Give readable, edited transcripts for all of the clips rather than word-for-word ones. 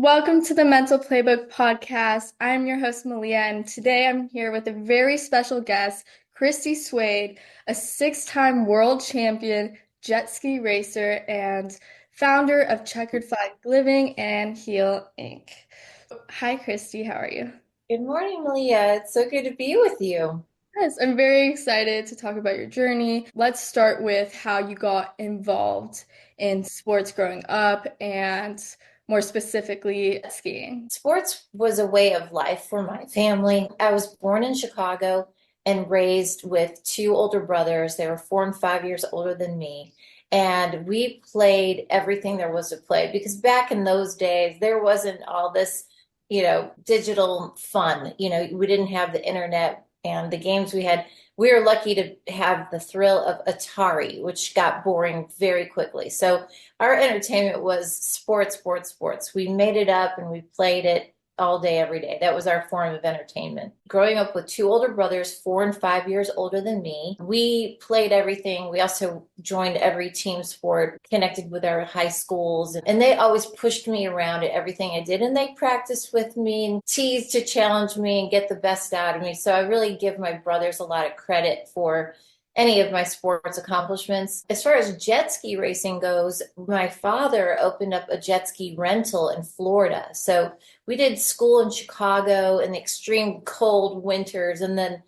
Welcome to the Mental Playbook podcast. I'm your host, Malia, and today I'm here with a very special guest, Christy Swaid, a six-time world champion jet ski racer and founder of Checkered Flag Living and Heal Inc. Hi, Christy. How are you? Good morning, Malia. It's so good to be with you. Yes, I'm very excited to talk about your journey. Let's start with how you got involved in sports growing up and more specifically skiing. Sports was a way of life for my family. I was born in Chicago and raised with two older brothers. They were 4 and 5 years older than me. And we played everything there was to play because back in those days, there wasn't all this, digital fun. We didn't have the internet and the games we had. We were lucky to have the thrill of Atari, which got boring very quickly. So our entertainment was sports, sports, sports. We made it up and we played it all day, every day. That was our form of entertainment. Growing up with two older brothers, 4 and 5 years older than me, we played everything. We also joined every team sport, connected with our high schools, and they always pushed me around at everything I did. And they practiced with me and teased to challenge me and get the best out of me. So I really give my brothers a lot of credit for any of my sports accomplishments. As far as jet ski racing goes, my father opened up a jet ski rental in Florida. So we did school in Chicago in the extreme cold winters, and then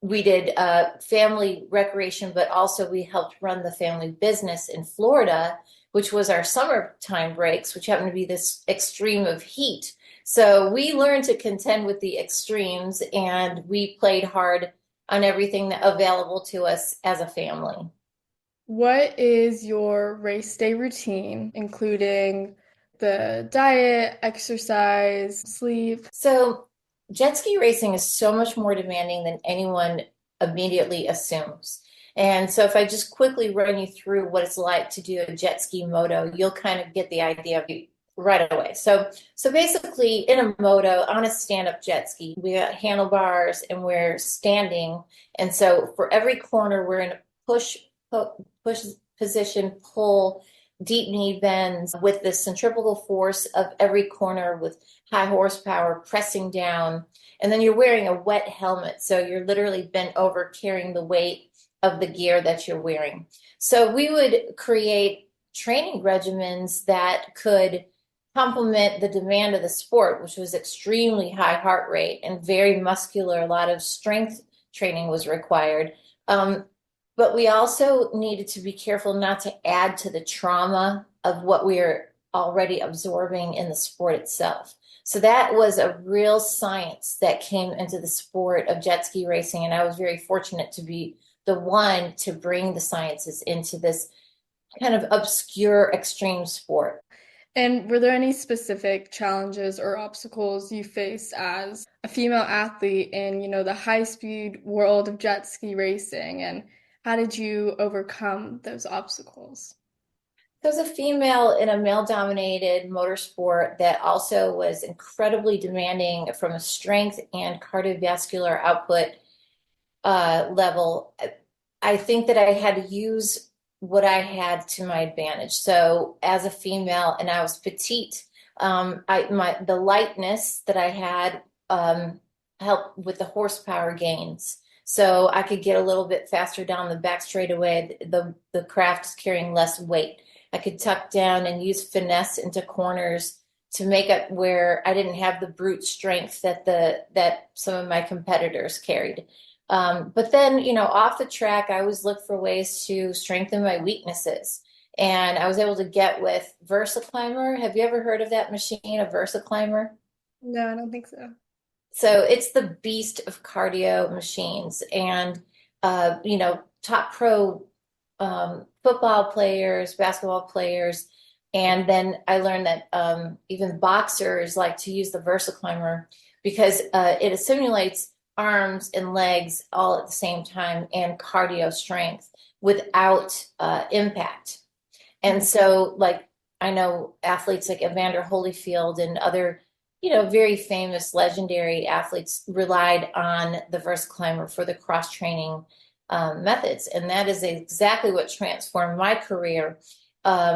we did family recreation, but also we helped run the family business in Florida, which was our summertime breaks, which happened to be this extreme of heat. So we learned to contend with the extremes, and we played hard on everything available to us as a family. What is your race day routine, including the diet, exercise, sleep? So, jet ski racing is so much more demanding than anyone immediately assumes. And so, if I just quickly run you through what it's like to do a jet ski moto, you'll kind of get the idea of it right away. So basically, in a moto on a stand-up jet ski, we got handlebars and we're standing. And so, for every corner, we're in a push position, pull, deep knee bends with the centrifugal force of every corner with high horsepower pressing down. And then you're wearing a wet helmet. So you're literally bent over carrying the weight of the gear that you're wearing. So we would create training regimens that could complement the demand of the sport, which was extremely high heart rate and very muscular. A lot of strength training was required. But we also needed to be careful not to add to the trauma of what we are already absorbing in the sport itself. So that was a real science that came into the sport of jet ski racing. And I was very fortunate to be the one to bring the sciences into this kind of obscure extreme sport. And were there any specific challenges or obstacles you faced as a female athlete in, the high-speed world of jet ski racing? And how did you overcome those obstacles? As a female in a male-dominated motorsport that also was incredibly demanding from a strength and cardiovascular output level, I think that I had to use what I had to my advantage. So as a female, and I was petite, the lightness that I had helped with the horsepower gains. So I could get a little bit faster down the back straightaway. The craft is carrying less weight. I could tuck down and use finesse into corners to make up where I didn't have the brute strength that some of my competitors carried. But then, off the track, I always look for ways to strengthen my weaknesses. And I was able to get with VersaClimber. Have you ever heard of that machine, a VersaClimber? No, I don't think so. So it's the beast of cardio machines. And, top pro football players, basketball players. And then I learned that even boxers like to use the VersaClimber because it simulates arms and legs all at the same time and cardio strength without impact. And so, like, I know athletes like Evander Holyfield and other, very famous, legendary athletes relied on the VersaClimber for the cross training methods. And that is exactly what transformed my career.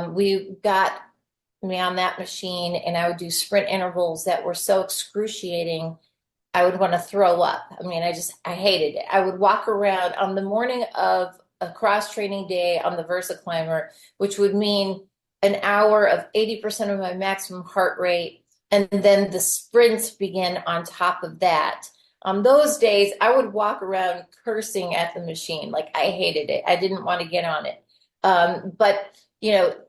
We got me on that machine and I would do sprint intervals that were so excruciating, I would want to throw up. I mean, I hated it. I would walk around on the morning of a cross training day on the Versa Climber, which would mean an hour of 80% of my maximum heart rate. And then the sprints begin on top of that. On those days, I would walk around cursing at the machine. Like I hated it. I didn't want to get on it. But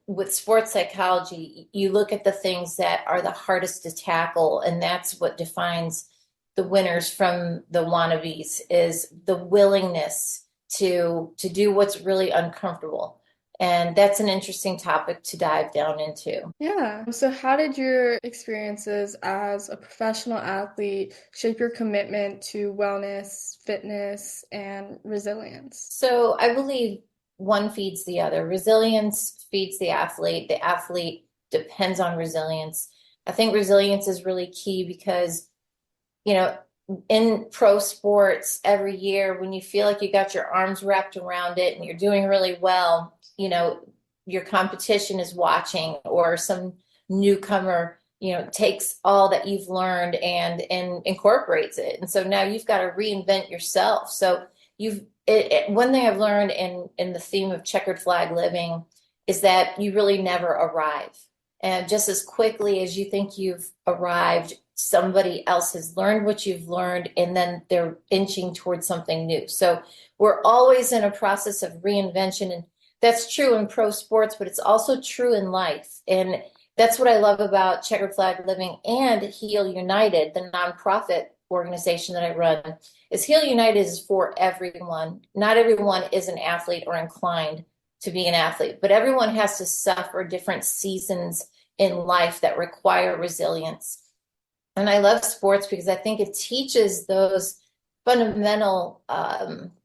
with sports psychology, you look at the things that are the hardest to tackle, and that's what defines the winners from the wannabes is the willingness to do what's really uncomfortable. And that's an interesting topic to dive down into. Yeah. So, how did your experiences as a professional athlete shape your commitment to wellness, fitness, and resilience? So I believe one feeds the other. Resilience feeds the athlete. The athlete depends on resilience. I think resilience is really key because you know, in pro sports every year, when you feel like you got your arms wrapped around it and you're doing really well, your competition is watching or some newcomer, takes all that you've learned and incorporates it. And so now you've got to reinvent yourself. So one thing I've learned in the theme of checkered flag living is that you really never arrive. And just as quickly as you think you've arrived, somebody else has learned what you've learned, and then they're inching towards something new. So we're always in a process of reinvention. And that's true in pro sports, but it's also true in life. And that's what I love about Checkered Flag Living and Heal United, the nonprofit organization that I run, is Heal United is for everyone. Not everyone is an athlete or inclined to be an athlete, but everyone has to suffer different seasons in life that require resilience. And I love sports because I think it teaches those fundamental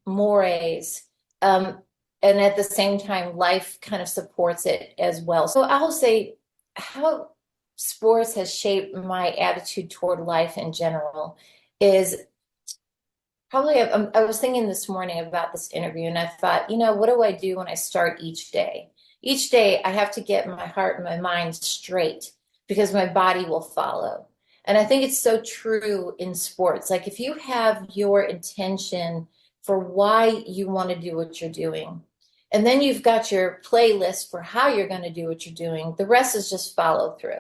mores. And at the same time, life kind of supports it as well. So I'll say how sports has shaped my attitude toward life in general is probably, I was thinking this morning about this interview and I thought, what do I do when I start each day? Each day I have to get my heart and my mind straight because my body will follow. And I think it's so true in sports. Like if you have your intention for why you want to do what you're doing, and then you've got your playlist for how you're going to do what you're doing, the rest is just follow through.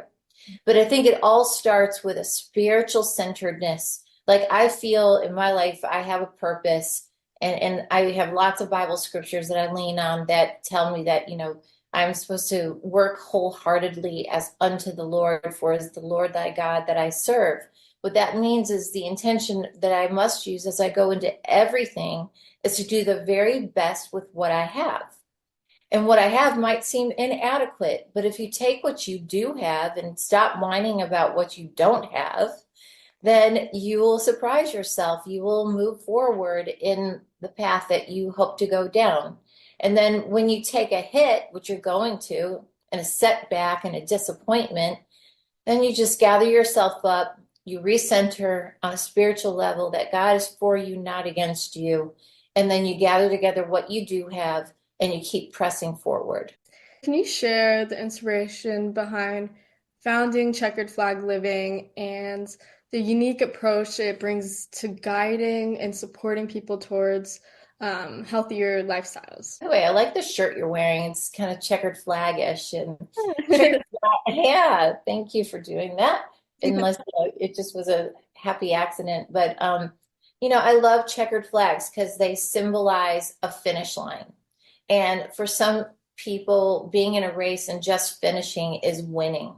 But I think it all starts with a spiritual centeredness. Like I feel in my life, I have a purpose and I have lots of Bible scriptures that I lean on that tell me that, I'm supposed to work wholeheartedly as unto the Lord, for is the Lord thy God that I serve. What that means is the intention that I must use as I go into everything is to do the very best with what I have. And what I have might seem inadequate, but if you take what you do have and stop whining about what you don't have, then you will surprise yourself. You will move forward in the path that you hope to go down. And then when you take a hit, which you're going to, and a setback and a disappointment, then you just gather yourself up, you recenter on a spiritual level that God is for you, not against you. And then you gather together what you do have and you keep pressing forward. Can you share the inspiration behind founding Checkered Flag Living and the unique approach it brings to guiding and supporting people towards healthier lifestyles? By the way, I like the shirt you're wearing. It's kind of checkered flag-ish and checkered flag. Yeah, thank you for doing that. Unless it just was a happy accident. But I love checkered flags because they symbolize a finish line. And for some people, being in a race and just finishing is winning.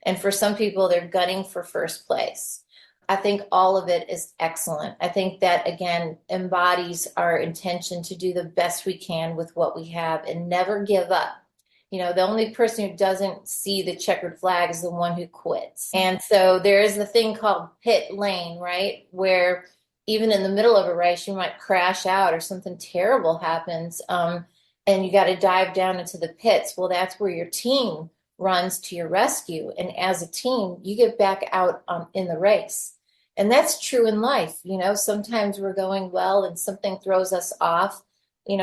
And for some people, they're gunning for first place. I think all of it is excellent. I think that, again, embodies our intention to do the best we can with what we have and never give up. The only person who doesn't see the checkered flag is the one who quits. And so there is the thing called pit lane, right? Where even in the middle of a race, you might crash out or something terrible happens. And you got to dive down into the pits. Well, that's where your team runs to your rescue. And as a team, you get back out in the race. And that's true in life. Sometimes we're going well and something throws us off.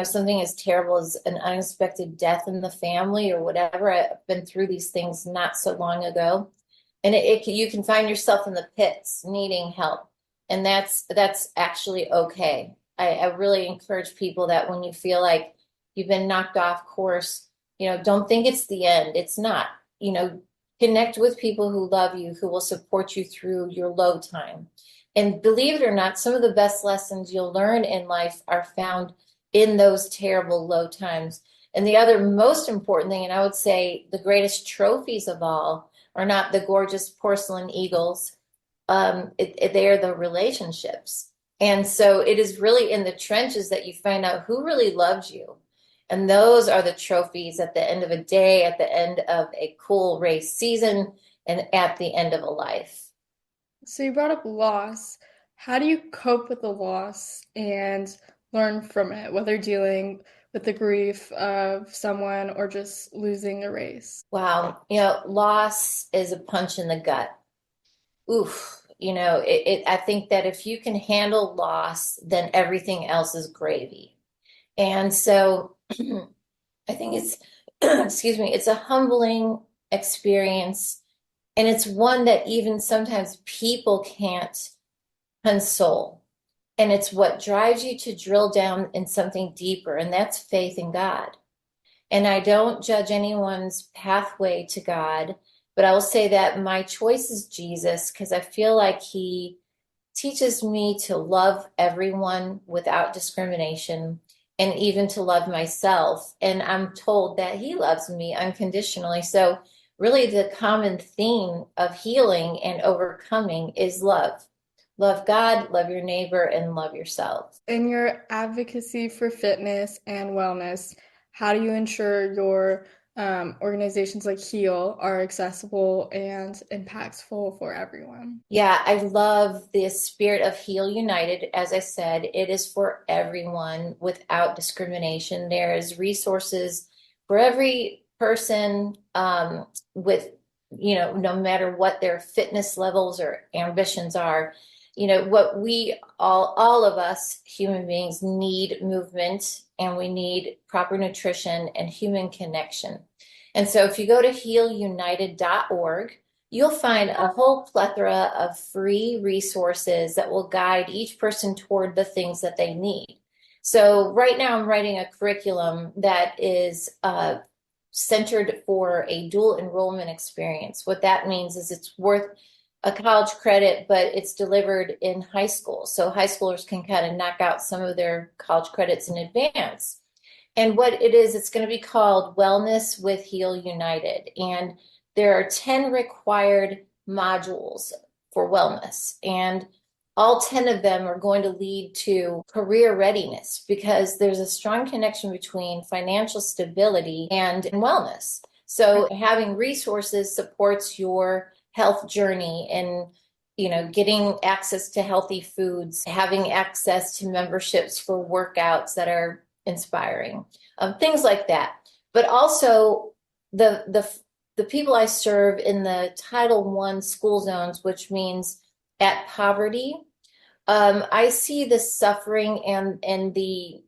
something as terrible as an unexpected death in the family or whatever. I've been through these things not so long ago, and you can find yourself in the pits needing help, and that's actually okay. I really encourage people that when you feel like you've been knocked off course, don't think it's the end. It's not. You know, Connect with people who love you, who will support you through your low time. And believe it or not, some of the best lessons you'll learn in life are found in those terrible low times. And the other most important thing, and I would say the greatest trophies of all, are not the gorgeous porcelain eagles. They are the relationships. And so it is really in the trenches that you find out who really loves you. And those are the trophies at the end of a day, at the end of a cool race season, and at the end of a life. So you brought up loss. How do you cope with the loss and learn from it, whether dealing with the grief of someone or just losing a race? Wow. Loss is a punch in the gut. Oof. I think that if you can handle loss, then everything else is gravy. And so I think it's, excuse me, it's a humbling experience. And it's one that even sometimes people can't console. And it's what drives you to drill down in something deeper, and that's faith in God. And I don't judge anyone's pathway to God, but I will say that my choice is Jesus because I feel like he teaches me to love everyone without discrimination and even to love myself. And I'm told that he loves me unconditionally. So, really, the common theme of healing and overcoming is love. Love God, love your neighbor, and love yourself. In your advocacy for fitness and wellness, how do you ensure your organizations like Heal are accessible and impactful for everyone? Yeah, I love the spirit of Heal United. As I said, it is for everyone without discrimination. There is resources for every person with, no matter what their fitness levels or ambitions are. What we all of us human beings need movement, and we need proper nutrition and human connection. And so if you go to healunited.org, you'll find a whole plethora of free resources that will guide each person toward the things that they need. So right now I'm writing a curriculum that is centered for a dual enrollment experience. What that means is it's worth a college credit, but it's delivered in high school. So high schoolers can kind of knock out some of their college credits in advance. And what it is, it's going to be called Wellness with Heal United. And there are 10 required modules for wellness. And all 10 of them are going to lead to career readiness because there's a strong connection between financial stability and wellness. So having resources supports your health journey and getting access to healthy foods, having access to memberships for workouts that are inspiring, things like that. But also the people I serve in the Title I school zones, which means at poverty, I see the suffering and the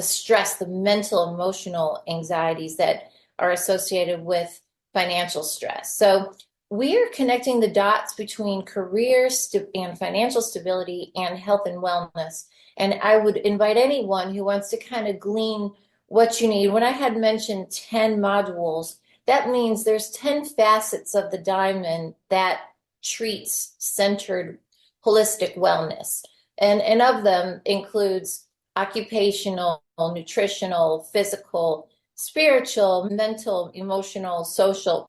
stress, the mental, emotional anxieties that are associated with financial stress. So we are connecting the dots between career and financial stability and health and wellness. And I would invite anyone who wants to kind of glean what you need. When I had mentioned 10 modules, that means there's 10 facets of the diamond that treats centered holistic wellness. And of them includes occupational, nutritional, physical, spiritual, mental, emotional, social.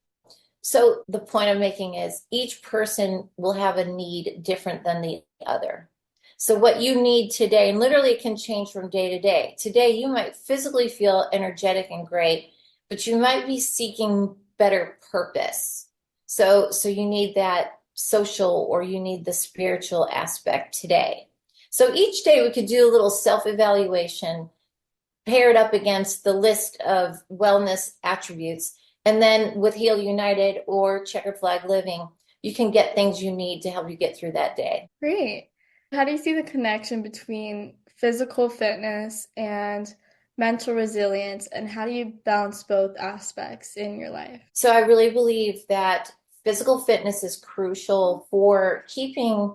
So the point I'm making is each person will have a need different than the other. So what you need today, and literally it can change from day to day. Today you might physically feel energetic and great, but you might be seeking better purpose. So you need that social or you need the spiritual aspect today. So each day we could do a little self-evaluation, pair it up against the list of wellness attributes. And then with Heal United or Checkered Flag Living, you can get things you need to help you get through that day. Great. How do you see the connection between physical fitness and mental resilience, and how do you balance both aspects in your life? So I really believe that physical fitness is crucial for keeping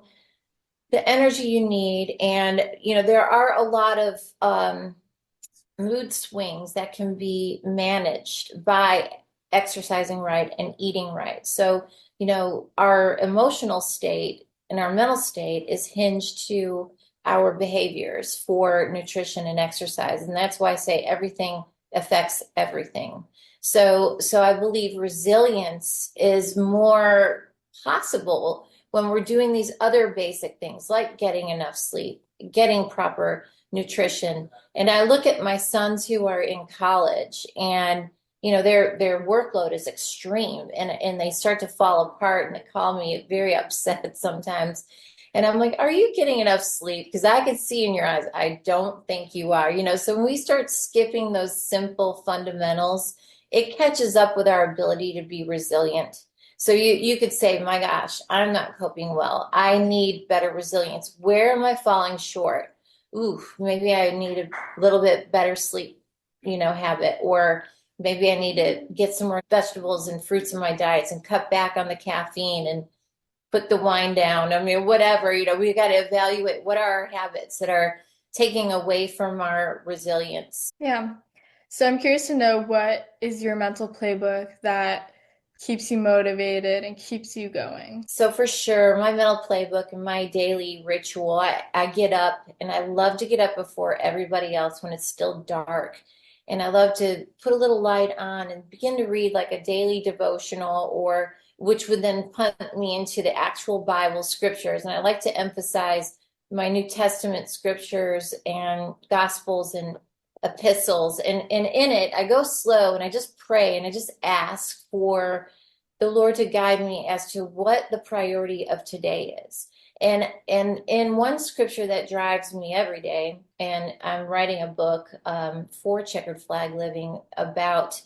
the energy you need. And, there are a lot of mood swings that can be managed by exercising right and eating right. So, our emotional state and our mental state is hinged to our behaviors for nutrition and exercise. And that's why I say everything affects everything. So I believe resilience is more possible when we're doing these other basic things like getting enough sleep, getting proper nutrition. And I look at my sons who are in college, and their workload is extreme, and they start to fall apart, and they call me very upset sometimes. And I'm like, are you getting enough sleep? Because I can see in your eyes, I don't think you are. So when we start skipping those simple fundamentals, it catches up with our ability to be resilient. So you could say, my gosh, I'm not coping well. I need better resilience. Where am I falling short? Ooh, maybe I need a little bit better sleep, habit, or maybe I need to get some more vegetables and fruits in my diets and cut back on the caffeine and put the wine down. I mean, whatever, we got to evaluate what are our habits that are taking away from our resilience. Yeah. So I'm curious to know, what is your mental playbook that keeps you motivated and keeps you going? So for sure, my mental playbook and my daily ritual, I get up, and I love to get up before everybody else when it's still dark. And I love to put a little light on and begin to read like a daily devotional, or which would then punt me into the actual Bible scriptures. And I like to emphasize my New Testament scriptures and gospels and epistles. And in it, I go slow and I just pray and I just ask for the Lord to guide me as to what the priority of today is. And in one scripture that drives me every day, and I'm writing a book for Checkered Flag Living about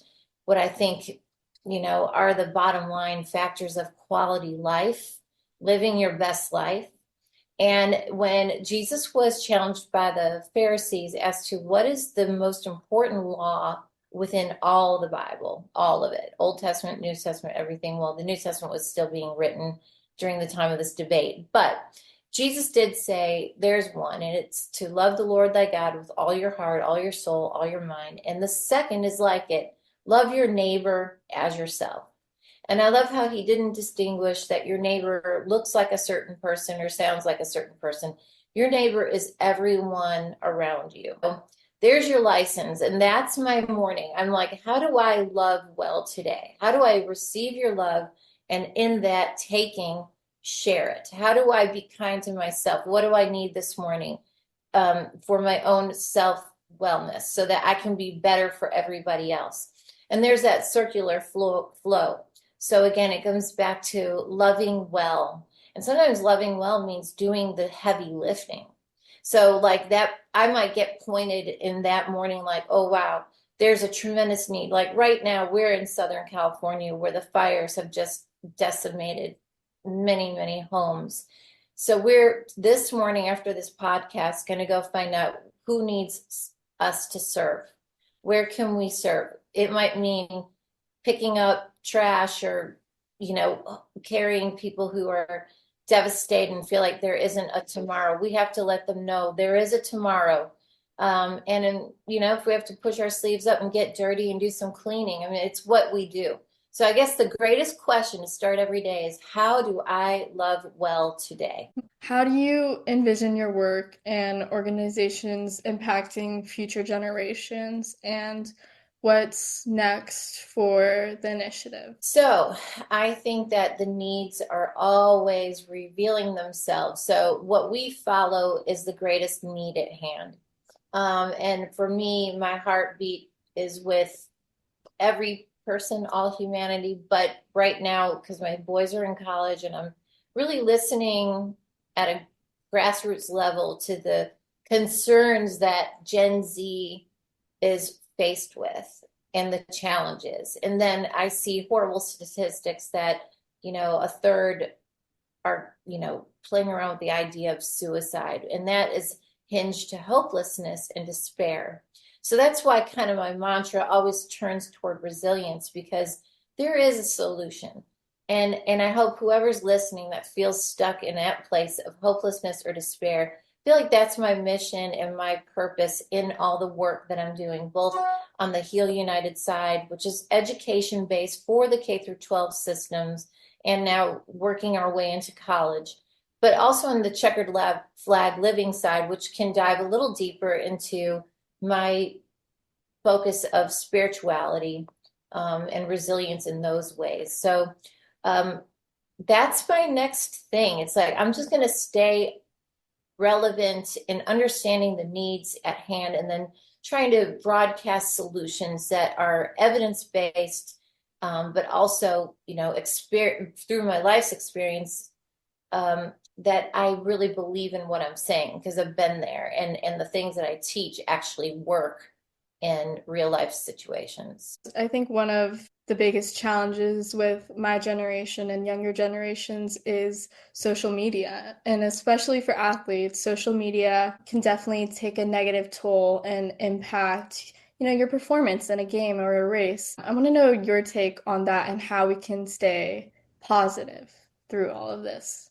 what I think, are the bottom line factors of quality life, living your best life. And when Jesus was challenged by the Pharisees as to what is the most important law within all the Bible, all of it, Old Testament, New Testament, everything. Well, the New Testament was still being written during the time of this debate. But Jesus did say there's one, and it's to love the Lord thy God with all your heart, all your soul, all your mind. And the second is like it, love your neighbor as yourself. And I love how he didn't distinguish that your neighbor looks like a certain person or sounds like a certain person. Your neighbor is everyone around you. There's your license. And that's my morning. I'm like, how do I love well today? How do I receive your love? And in that taking, share it. How do I be kind to myself? What do I need this morning for my own self wellness so that I can be better for everybody else? And there's that circular flow. So again, it comes back to loving well. And sometimes loving well means doing the heavy lifting. So like that, I might get pointed in that morning like, oh, wow, there's a tremendous need. Like right now, we're in Southern California where the fires have just decimated many, many homes. So we're this morning after this podcast going to go find out who needs us to serve. Where can we serve? It might mean picking up trash, or carrying people who are devastated and feel like there isn't a tomorrow. We have to let them know there is a tomorrow. If we have to push our sleeves up and get dirty and do some cleaning, I mean, it's what we do. So I guess the greatest question to start every day is, how do I love well today? How do you envision your work and organizations impacting future generations, and what's next for the initiative? So I think that the needs are always revealing themselves. So what we follow is the greatest need at hand. And for me, my heartbeat is with every person, all humanity. But right now, because my boys are in college and I'm really listening at a grassroots level to the concerns that Gen Z is faced with and the challenges. And then I see horrible statistics that, a third are, playing around with the idea of suicide. And that is hinge to hopelessness and despair. So that's why kind of my mantra always turns toward resilience, because there is a solution. And I hope whoever's listening that feels stuck in that place of hopelessness or despair, I feel like that's my mission and my purpose in all the work that I'm doing, both on the Heal United side, which is education based for the K through 12 systems, and now working our way into college, but also on the Checkered Lab Flag Living side, which can dive a little deeper into my focus of spirituality, and resilience in those ways. So um, that's my next thing. It's like I'm just going to stay relevant in understanding the needs at hand, and then trying to broadcast solutions that are evidence-based, but also, through my life's experience, that I really believe in what I'm saying because I've been there, and the things that I teach actually work in real life situations. I think one of the biggest challenges with my generation and younger generations is social media. And especially for athletes, social media can definitely take a negative toll and impact, your performance in a game or a race. I want to know your take on that and how we can stay positive through all of this.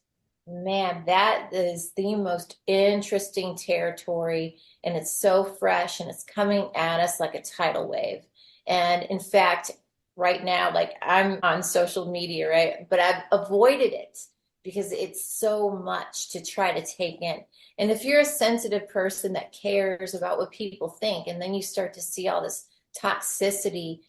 Man, that is the most interesting territory, and it's so fresh and it's coming at us like a tidal wave. And in fact, right now, like I'm on social media, right? But I've avoided it because it's so much to try to take in. And if you're a sensitive person that cares about what people think, and then you start to see all this toxicity,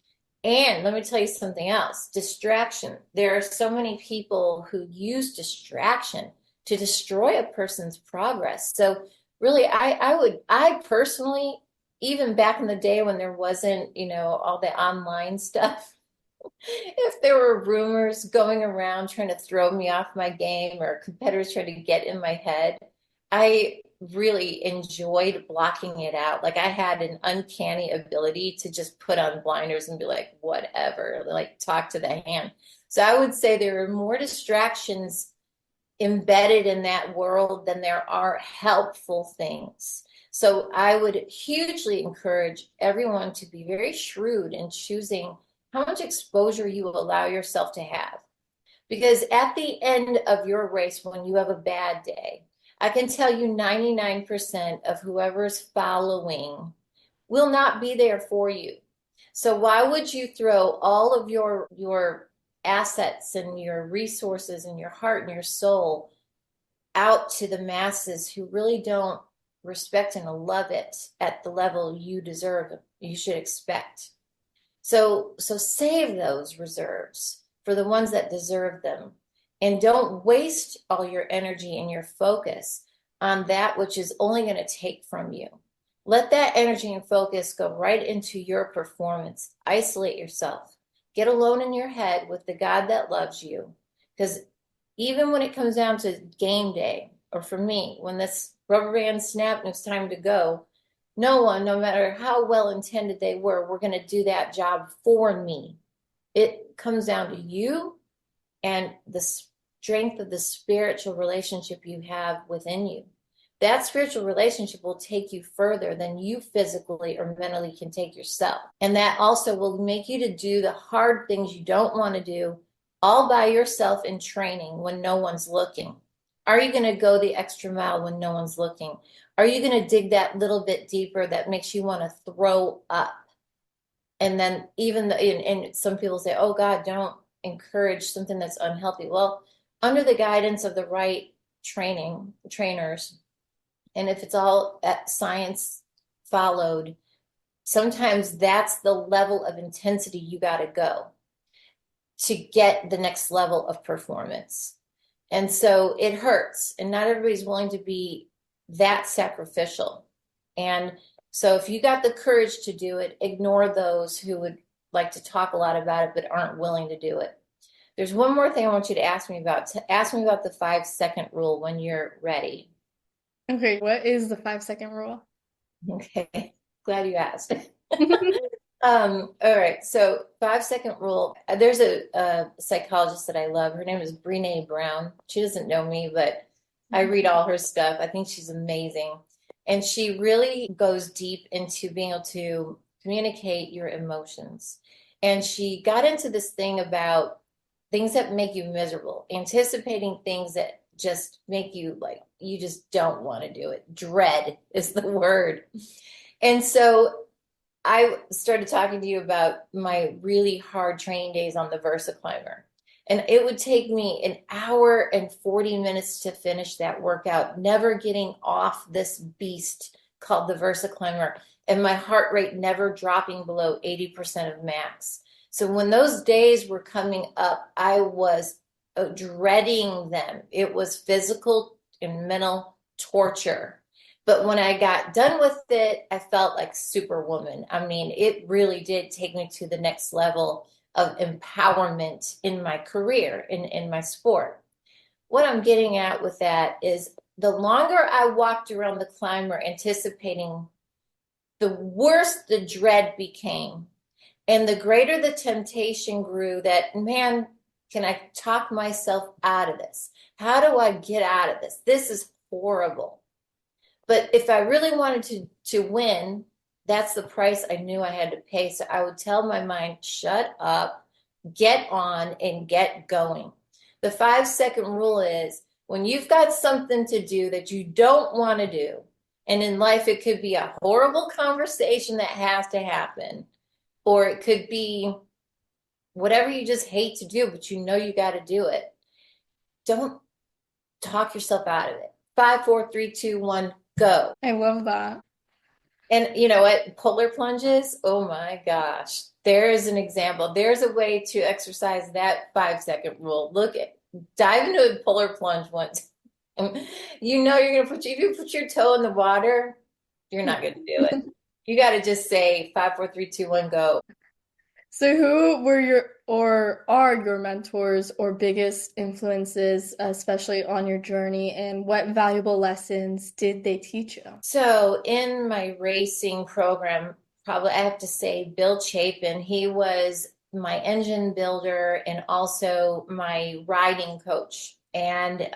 and let me tell you something else, distraction. There are so many people who use distraction to destroy a person's progress. So really, I personally, even back in the day when there wasn't, all the online stuff, if there were rumors going around trying to throw me off my game or competitors trying to get in my head, I really enjoyed blocking it out. Like I had an uncanny ability to just put on blinders and be like, whatever, like talk to the hand. So I would say there are more distractions embedded in that world than there are helpful things. So I would hugely encourage everyone to be very shrewd in choosing how much exposure you will allow yourself to have. Because at the end of your race, when you have a bad day, I can tell you 99% of whoever's following will not be there for you. So why would you throw all of your assets and your resources and your heart and your soul out to the masses who really don't respect and love it at the level you deserve, you should expect? So save those reserves for the ones that deserve them. And don't waste all your energy and your focus on that which is only going to take from you. Let that energy and focus go right into your performance. Isolate yourself. Get alone in your head with the God that loves you. Because even when it comes down to game day, or for me, when this rubber band snapped and it's time to go, no one, no matter how well intended they were going to do that job for me. It comes down to you and the strength of the spiritual relationship you have within you. That spiritual relationship will take you further than you physically or mentally can take yourself. And that also will make you to do the hard things you don't want to do all by yourself in training when no one's looking. Are you going to go the extra mile when no one's looking? Are you going to dig that little bit deeper that makes you want to throw up? And then and some people say, oh God, don't encourage something that's unhealthy. Well, under the guidance of the right trainers, and if it's all at science followed, sometimes that's the level of intensity you got to go to get the next level of performance. And so it hurts, and not everybody's willing to be that sacrificial. And so if you got the courage to do it, ignore those who would like to talk a lot about it but aren't willing to do it. There's one more thing I want you to ask me about. Ask me about the 5-second rule when you're ready. Okay, what is the 5-second rule? Okay, glad you asked. All right, so 5-second rule. There's a psychologist that I love. Her name is Brené Brown. She doesn't know me, but I read all her stuff. I think she's amazing. And she really goes deep into being able to communicate your emotions. And she got into this thing about things that make you miserable, anticipating things that just make you like, you just don't want to do it. Dread is the word. And so I started talking to you about my really hard training days on the Versa Climber. And it would take me an hour and 40 minutes to finish that workout, never getting off this beast called the Versa Climber, and my heart rate never dropping below 80% of max. So when those days were coming up, I was dreading them. It was physical and mental torture. But when I got done with it, I felt like Superwoman. I mean, it really did take me to the next level of empowerment in my career, in my sport. What I'm getting at with that is the longer I walked around the climber anticipating, the worse the dread became. And the greater the temptation grew that, man, can I talk myself out of this? How do I get out of this? This is horrible. But if I really wanted to win, that's the price I knew I had to pay. So I would tell my mind, shut up, get on, and get going. The 5 second rule is when you've got something to do that you don't want to do, and in life it could be a horrible conversation that has to happen, or it could be whatever you just hate to do, but you know you got to do it. Don't talk yourself out of it. 5, 4, 3, 2, 1, go. I love that. And you know what? Polar plunges, oh my gosh. There is an example. There's a way to exercise that 5 second rule. Dive into a polar plunge once. You know you're gonna if you put your toe in the water, you're not gonna do it. You gotta just say 5, 4, 3, 2, 1, go. So who were your or are your mentors or biggest influences, especially on your journey, and what valuable lessons did they teach you? So in my racing program, probably I have to say Bill Chapin. He was my engine builder and also my riding coach. And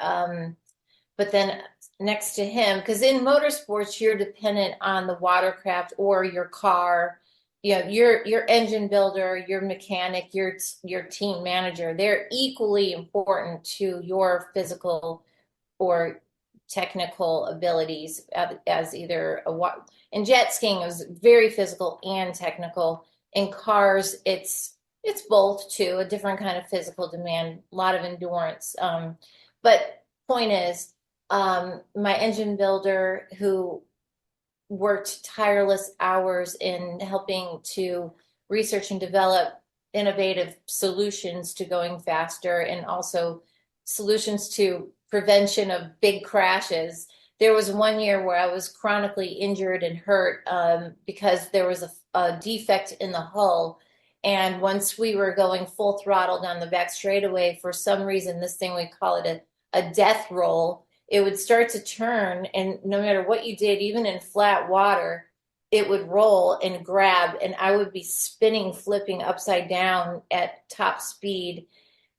but then next to him, because in motorsports you're dependent on the watercraft or your car, you know, your engine builder, your mechanic, your team manager. They're equally important to your physical or technical abilities as either in jet skiing it was very physical and technical. In cars it's both too, a different kind of physical demand, a lot of endurance. But point is, my engine builder who worked tireless hours in helping to research and develop innovative solutions to going faster and also solutions to prevention of big crashes. There was one year where I was chronically injured and hurt because there was a defect in the hull. And once we were going full throttle down the back straightaway, for some reason, this thing, we call it a death roll, it would start to turn. And no matter what you did, even in flat water, it would roll and grab. And I would be spinning, flipping upside down at top speed.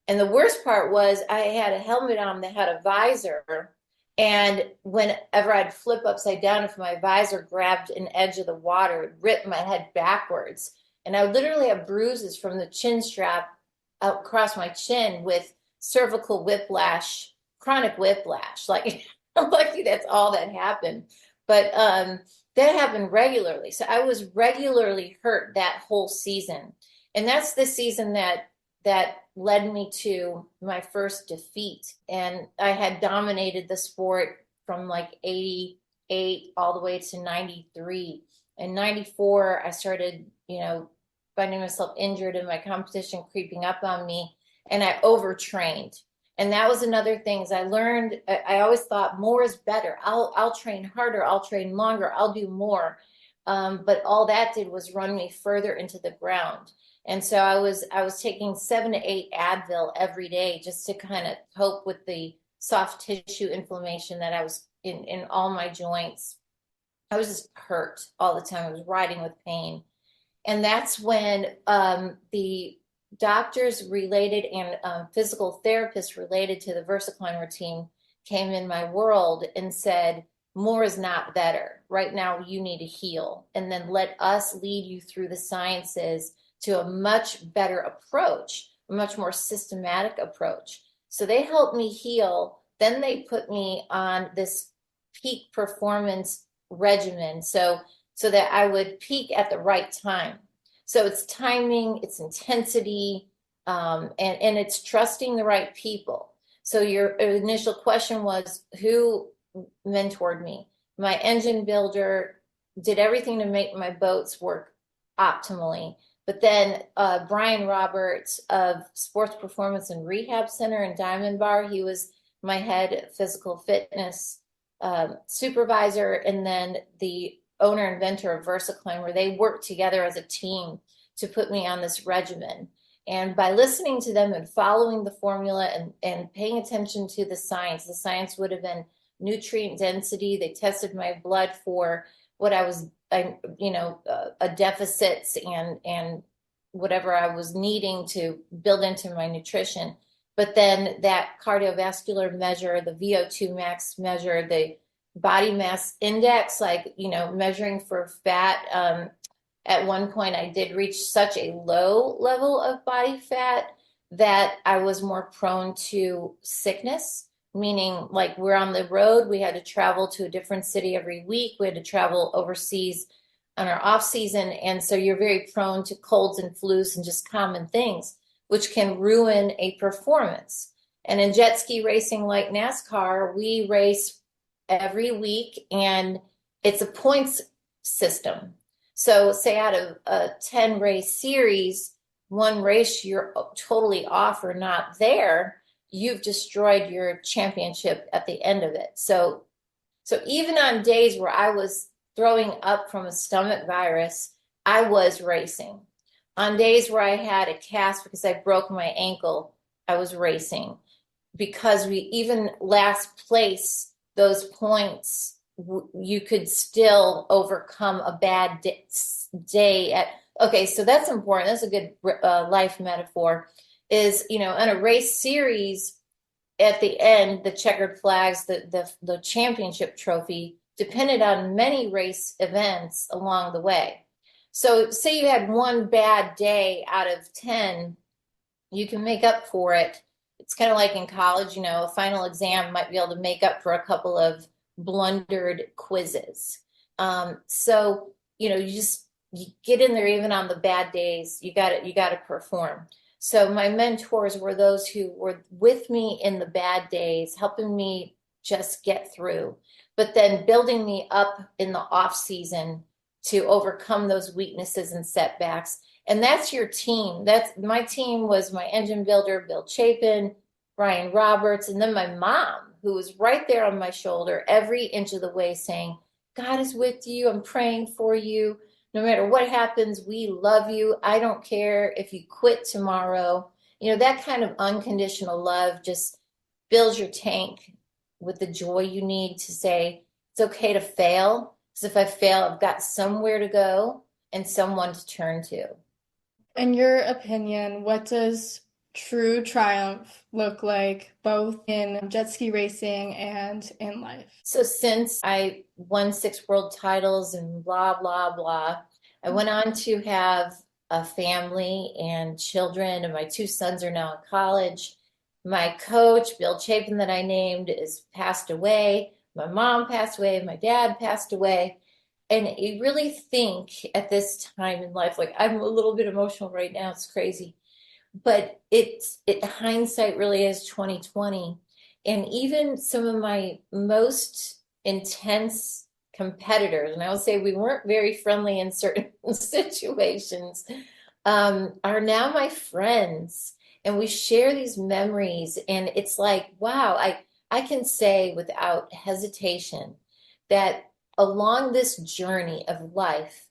And the worst part was I had a helmet on that had a visor. And whenever I'd flip upside down, if my visor grabbed an edge of the water, it ripped my head backwards. And I would literally have bruises from the chin strap out across my chin with cervical whiplash, chronic whiplash. Like, I'm lucky that's all that happened. But that happened regularly. So I was regularly hurt that whole season. And that's the season that led me to my first defeat. And I had dominated the sport from like 88 all the way to 93. In 94, I started, finding myself injured and my competition creeping up on me, and I overtrained. And that was another thing is I learned, I always thought more is better. I'll train harder, I'll train longer, I'll do more. But all that did was run me further into the ground. And so I was taking 7 to 8 Advil every day just to kind of cope with the soft tissue inflammation that I was in all my joints. I was just hurt all the time. I was riding with pain. And that's when the doctors related and physical therapists related to the VersaClimber team came in my world and said, more is not better. Right now, you need to heal, and then let us lead you through the sciences to a much better approach, a much more systematic approach. So they helped me heal. Then they put me on this peak performance regimen. So that I would peak at the right time. So it's timing, it's intensity, and it's trusting the right people. So your initial question was, who mentored me? My engine builder did everything to make my boats work optimally. But then Brian Roberts of Sports Performance and Rehab Center in Diamond Bar, he was my head physical fitness supervisor, and then the owner inventor of VersaClimber. They worked together as a team to put me on this regimen. And by listening to them and following the formula and paying attention to the science would have been nutrient density. They tested my blood for what I was, a deficits and whatever I was needing to build into my nutrition. But then that cardiovascular measure, the VO2 max measure, the body mass index, like, measuring for fat. At one point, I did reach such a low level of body fat that I was more prone to sickness, meaning like we're on the road, we had to travel to a different city every week. We had to travel overseas on our off season. And so you're very prone to colds and flus and just common things, which can ruin a performance. And in jet ski racing, like NASCAR, we race every week and it's a points system. So say out of a 10 race series, one race you're totally off or not there, you've destroyed your championship at the end of it. So even on days where I was throwing up from a stomach virus, I was racing. On days where I had a cast because I broke my ankle, I was racing. Because we even last place, those points, you could still overcome a bad day at, okay, so that's important. That's a good life metaphor is, in a race series at the end, the checkered flags, the championship trophy depended on many race events along the way. So say you had one bad day out of 10, you can make up for it. It's kind of like in college, a final exam might be able to make up for a couple of blundered quizzes. So, you get in there even on the bad days, you got to perform. So my mentors were those who were with me in the bad days, helping me just get through, but then building me up in the off season to overcome those weaknesses and setbacks. And that's your team. That's my team was my engine builder, Bill Chapin, Brian Roberts, and then my mom, who was right there on my shoulder every inch of the way saying, God is with you. I'm praying for you. No matter what happens, we love you. I don't care if you quit tomorrow. That kind of unconditional love just fills your tank with the joy you need to say, it's okay to fail. Because if I fail, I've got somewhere to go and someone to turn to. In your opinion, what does true triumph look like, both in jet ski racing and in life? So since I won 6 world titles and blah, blah, blah, I went on to have a family and children, and my 2 sons are now in college. My coach, Bill Chapin, that I named, is passed away. My mom passed away. My dad passed away. And you really think at this time in life, like I'm a little bit emotional right now. It's crazy. But hindsight really is 2020. And even some of my most intense competitors, and I would say we weren't very friendly in certain situations, are now my friends. And we share these memories. And it's like, wow, I can say without hesitation that along this journey of life,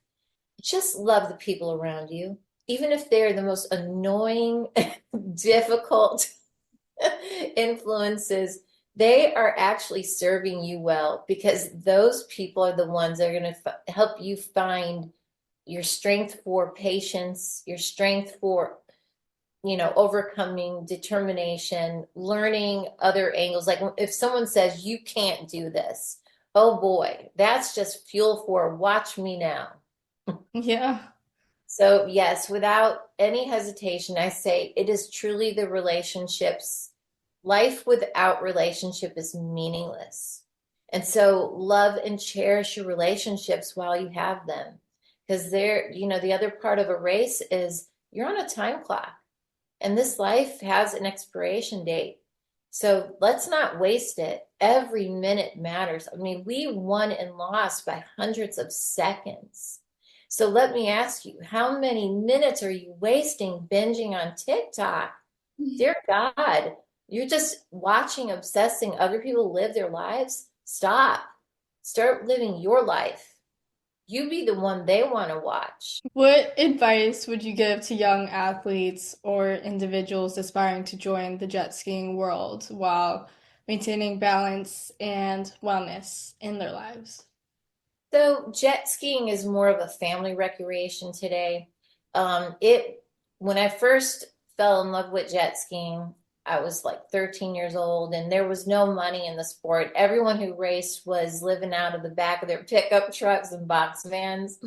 just love the people around you, even if they're the most annoying, difficult influences. They are actually serving you well because those people are the ones that are going to help you find your strength for patience, your strength for overcoming, determination, learning other angles. Like if someone says you can't do this, Oh boy, that's just fuel for watch me now. Yeah. So, yes, without any hesitation, I say it is truly the relationships. Life without relationship is meaningless. And so, love and cherish your relationships while you have them. Because the other part of a race is you're on a time clock, and this life has an expiration date. So, let's not waste it. Every minute matters. I mean, we won and lost by hundreds of seconds. So let me ask you, how many minutes are you wasting binging on TikTok? Dear God, you're just watching, obsessing other people live their lives. Stop. Start living your life. You be the one they want to watch. What advice would you give to young athletes or individuals aspiring to join the jet skiing world while maintaining balance and wellness in their lives? So jet skiing is more of a family recreation today. It when I first fell in love with jet skiing, I was like 13 years old, and there was no money in the sport. Everyone who raced was living out of the back of their pickup trucks and box vans.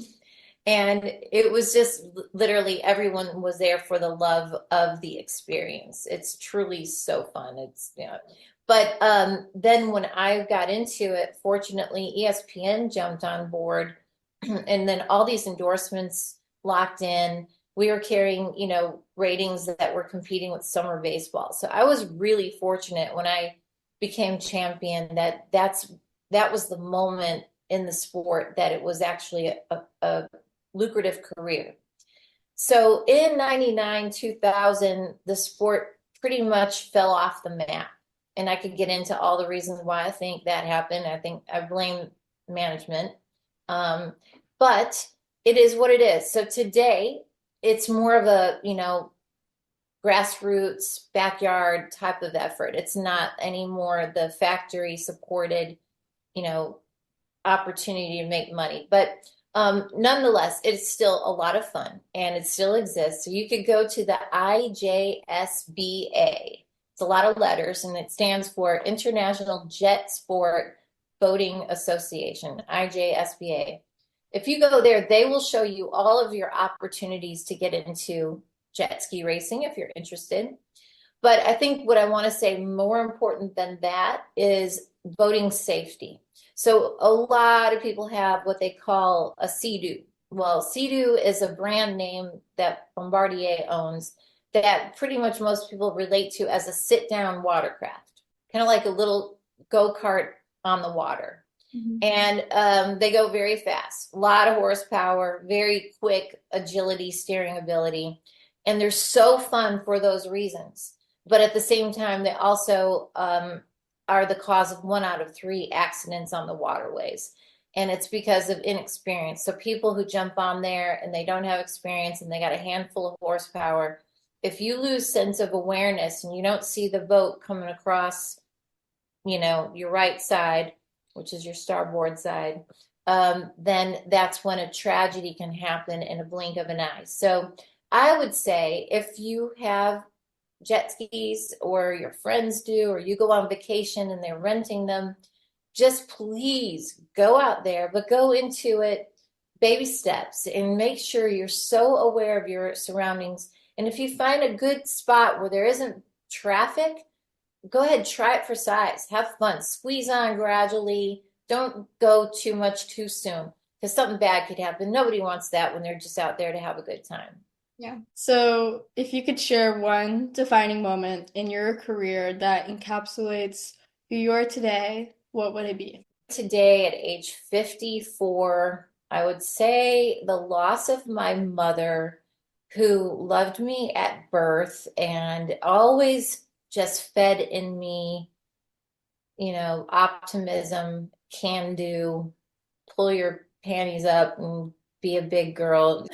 And it was just literally everyone was there for the love of the experience. It's truly so fun. But then when I got into it, fortunately, ESPN jumped on board, and then all these endorsements locked in. We were carrying, ratings that were competing with summer baseball. So I was really fortunate when I became champion that was the moment in the sport that it was actually a lucrative career. So in 99, 2000, the sport pretty much fell off the map. And I could get into all the reasons why I think that happened. I think I blame management. Um, but it is what it is. So today, it's more of a, grassroots, backyard type of effort. It's not anymore the factory supported, you know, opportunity to make money. But nonetheless, it's still a lot of fun and it still exists. So you could go to the IJSBA. It's a lot of letters and it stands for International Jet Sport Boating Association, IJSBA. If you go there, they will show you all of your opportunities to get into jet ski racing if you're interested. But I think what I want to say more important than that is boating safety. So a lot of people have what they call a Sea-Doo. Well, Sea-Doo is a brand name that Bombardier owns that pretty much most people relate to as a sit-down watercraft, kind of like a little go-kart on the water. Mhm. And they go very fast, a lot of horsepower, very quick agility, steering ability. And they're so fun for those reasons. But at the same time, they also are the cause of 1 out of 3 accidents on the waterways. And it's because of inexperience. So people who jump on there and they don't have experience and they got a handful of horsepower, if you lose sense of awareness and you don't see the boat coming across, your right side, which is your starboard side, then that's when a tragedy can happen in a blink of an eye. So I would say if you have jet skis or your friends do, or you go on vacation and they're renting them, just please go out there, but go into it baby steps and make sure you're so aware of your surroundings. And if you find a good spot where there isn't traffic, go ahead, try it for size. Have fun. Squeeze on gradually. Don't go too much too soon because something bad could happen. Nobody wants that when they're just out there to have a good time. Yeah. So, if you could share one defining moment in your career that encapsulates who you are today, what would it be? Today, at age 54, I would say the loss of my mother, who loved me at birth and always just fed in me, optimism, can do, pull your panties up and be a big girl.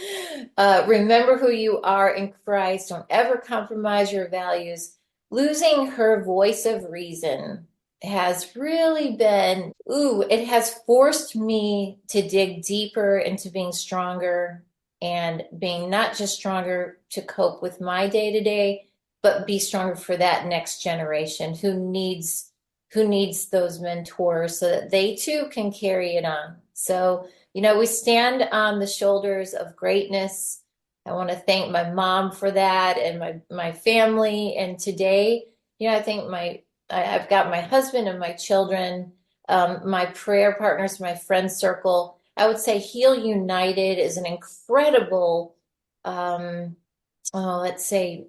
Remember who you are in Christ. Don't ever compromise your values. Losing her voice of reason has really it has forced me to dig deeper into being stronger and being not just stronger to cope with my day to day, but be stronger for that next generation who needs who needs those mentors so that they too can carry it on. So, we stand on the shoulders of greatness. I want to thank my mom for that and my family. And today, I think I've got my husband and my children, my prayer partners, my friend circle. I would say Heal United is an incredible, let's say,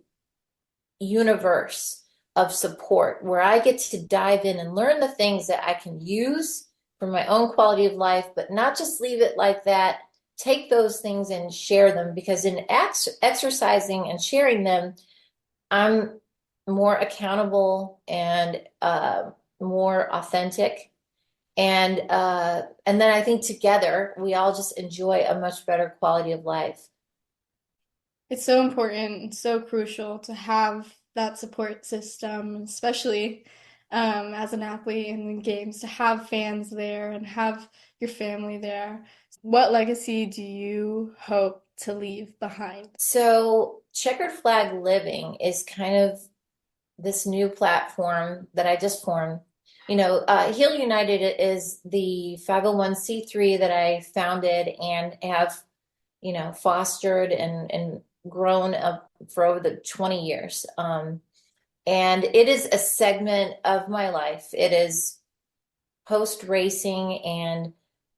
universe of support where I get to dive in and learn the things that I can use for my own quality of life, but not just leave it like that. Take those things and share them, because in exercising and sharing them, I'm more accountable and more authentic. And then I think together we all just enjoy a much better quality of life. It's so important and so crucial to have that support system, especially as an athlete in the games, to have fans there and have your family there. What legacy do you hope to leave behind? So Checkered Flag Living is kind of this new platform that I just formed. Heal United is the 501(c)(3) that I founded and have, fostered and grown up for over the 20 years. And it is a segment of my life. It is post racing and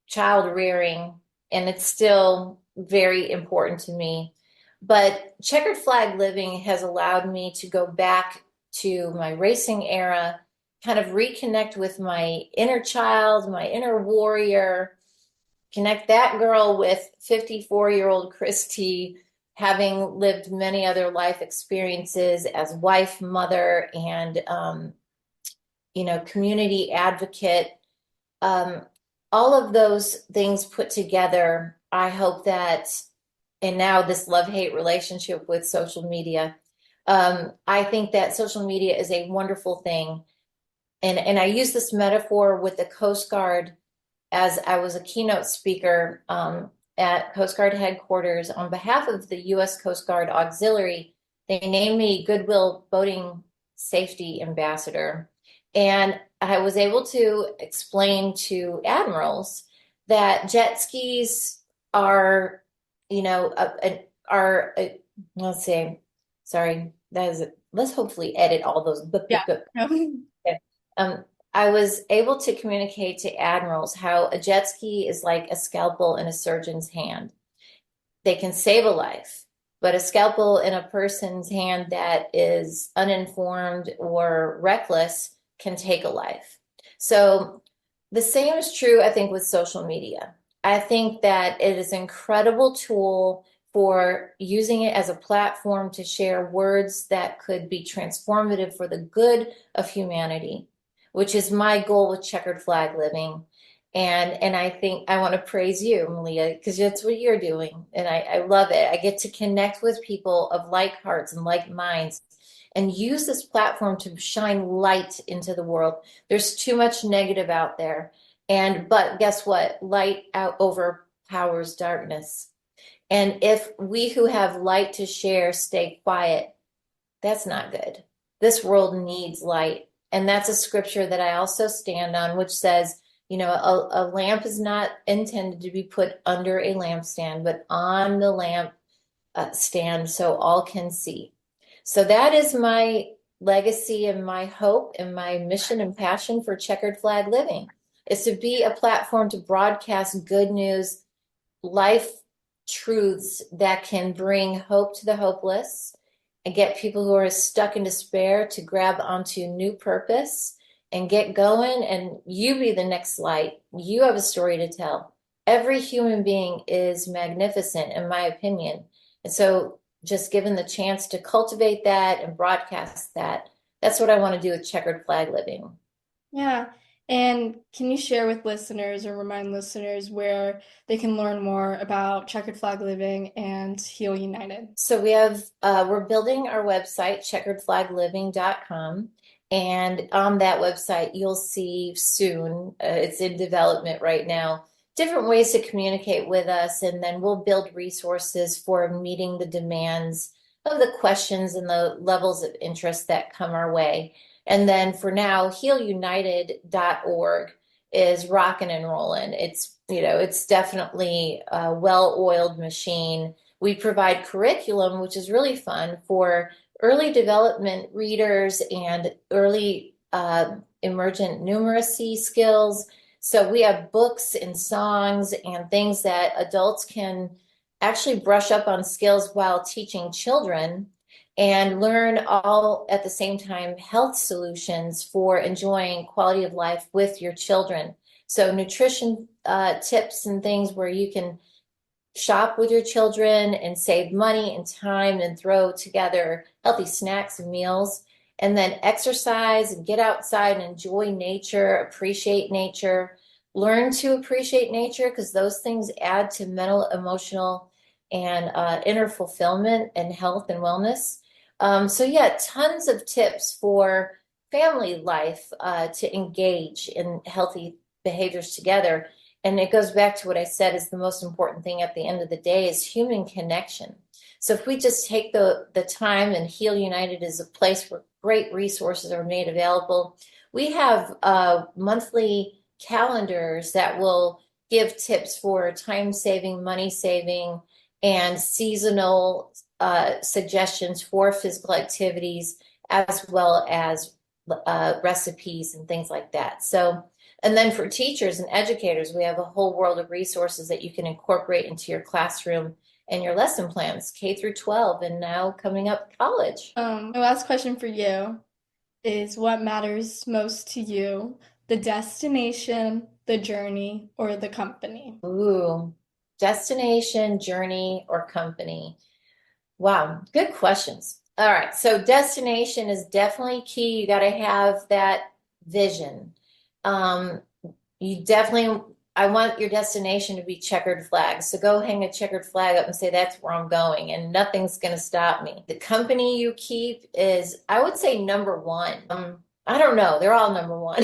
child rearing, and it's still very important to me. But Checkered Flag Living has allowed me to go back to my racing era, kind of reconnect with my inner child, my inner warrior, connect that girl with 54-year-old Christy, having lived many other life experiences as wife, mother, and community advocate. Um, all of those things put together, I hope that, and now this love-hate relationship with social media, I think that social media is a wonderful thing. And I use this metaphor with the Coast Guard, as I was a keynote speaker at Coast Guard headquarters on behalf of the U.S. Coast Guard Auxiliary. They named me Goodwill Boating Safety Ambassador. And I was able to explain to admirals that jet skis are, let's say, sorry, let's hopefully edit all those. Yeah. Um, I was able to communicate to admirals how a jet ski is like a scalpel in a surgeon's hand. They can save a life, but a scalpel in a person's hand that is uninformed or reckless can take a life. So the same is true, I think, with social media. I think that it is an incredible tool for using it as a platform to share words that could be transformative for the good of humanity, which is my goal with Checkered Flag Living. And I think I want to praise you, Malia, because that's what you're doing. And I love it. I get to connect with people of like hearts and like minds and use this platform to shine light into the world. There's too much negative out there. But guess what? Light out overpowers darkness. And if we who have light to share stay quiet, that's not good. This world needs light. And that's a scripture that I also stand on, which says, a lamp is not intended to be put under a lampstand, but on the lamp stand so all can see. So that is my legacy and my hope and my mission and passion for Checkered Flag Living, is to be a platform to broadcast good news, life truths that can bring hope to the hopeless and get people who are stuck in despair to grab onto new purpose and get going. And you be the next light. You have a story to tell. Every human being is magnificent, in my opinion. And so just given the chance to cultivate that and broadcast that, that's what I want to do with Checkered Flag Living. Yeah. And can you share with listeners or remind listeners where they can learn more about Checkered Flag Living and Heal United? So we're building our website, checkeredflagliving.com. And on that website, you'll see soon, it's in development right now, different ways to communicate with us. And then we'll build resources for meeting the demands of the questions and the levels of interest that come our way. And then for now, healunited.org is rocking and rolling. It's definitely a well-oiled machine. We provide curriculum, which is really fun for early development readers and early emergent numeracy skills. So we have books and songs and things that adults can actually brush up on skills while teaching children and learn all at the same time health solutions for enjoying quality of life with your children. So nutrition tips and things where you can shop with your children and save money and time and throw together healthy snacks and meals. And then exercise and get outside and enjoy nature, appreciate nature, learn to appreciate nature because those things add to mental, emotional, and inner fulfillment and health and wellness. So yeah, tons of tips for family life to engage in healthy behaviors together. And it goes back to what I said is the most important thing at the end of the day is human connection. So if we just take the time, and Heal United is a place where great resources are made available. We have monthly calendars that will give tips for time saving, money saving, and seasonal suggestions for physical activities, as well as recipes and things like that. So, and then for teachers and educators, we have a whole world of resources that you can incorporate into your classroom and your lesson plans, K through 12, and now coming up college. My last question for you is what matters most to you, the destination, the journey, or the company? Ooh, destination, journey, or company? Wow, good questions. All right, so destination is definitely key. You got to have that vision. Um, you definitely, I want your destination to be checkered flags. So go hang a checkered flag up and say, that's where I'm going, and nothing's going to stop me. The company you keep is, I would say, number one. I don't know. They're all number one.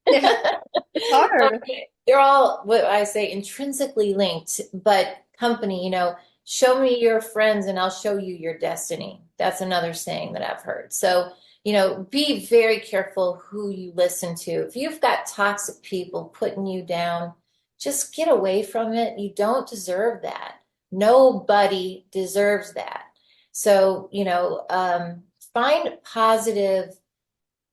Yeah, it's hard. They're all, what I say, intrinsically linked, but company, show me your friends and I'll show you your destiny. That's another saying that I've heard. So, be very careful who you listen to. If you've got toxic people putting you down, just get away from it. You don't deserve that. Nobody deserves that. So, find positive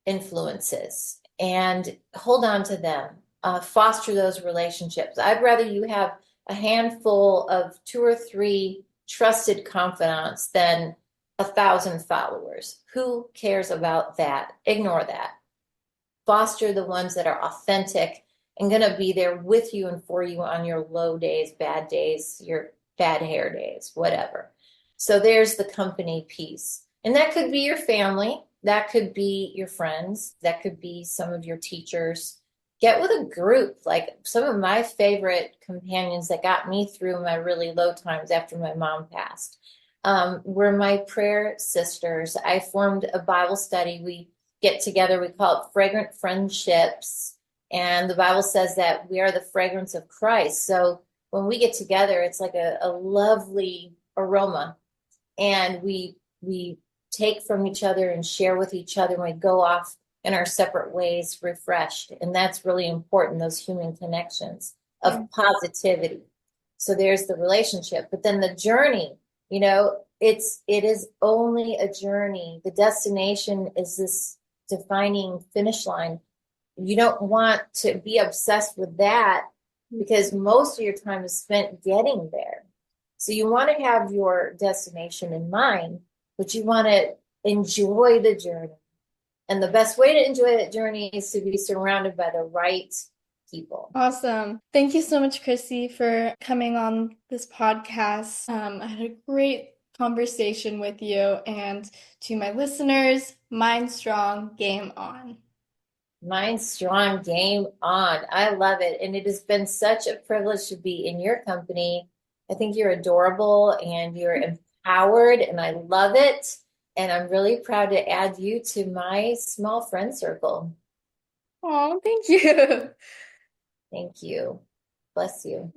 influences and hold on to them. Foster those relationships. I'd rather you have a handful of 2 or 3 trusted confidants than 1,000 followers. Who cares about that? Ignore that. Foster the ones that are authentic and going to be there with you and for you on your low days, bad days, your bad hair days, whatever. So there's the company piece. And that could be your family. That could be your friends. That could be some of your teachers. Get with a group. Like some of my favorite companions that got me through my really low times after my mom passed were my prayer sisters. I formed a Bible study. We get together. We call it Fragrant Friendships. And the Bible says that we are the fragrance of Christ. So when we get together, it's like a lovely aroma. And we take from each other and share with each other, and we go off in our separate ways refreshed. And that's really important, those human connections of positivity. So there's the relationship, but then the journey, it is only a journey. The destination is this defining finish line. You don't want to be obsessed with that because most of your time is spent getting there. So you want to have your destination in mind, but you want to enjoy the journey. And the best way to enjoy that journey is to be surrounded by the right people. Awesome. Thank you so much, Chrissy, for coming on this podcast. I had a great conversation with you. And to my listeners, mind strong, game on. Mind strong, game on. I love it. And it has been such a privilege to be in your company. I think you're adorable and you're empowered, and I love it. And I'm really proud to add you to my small friend circle. Oh, thank you. Thank you. Bless you.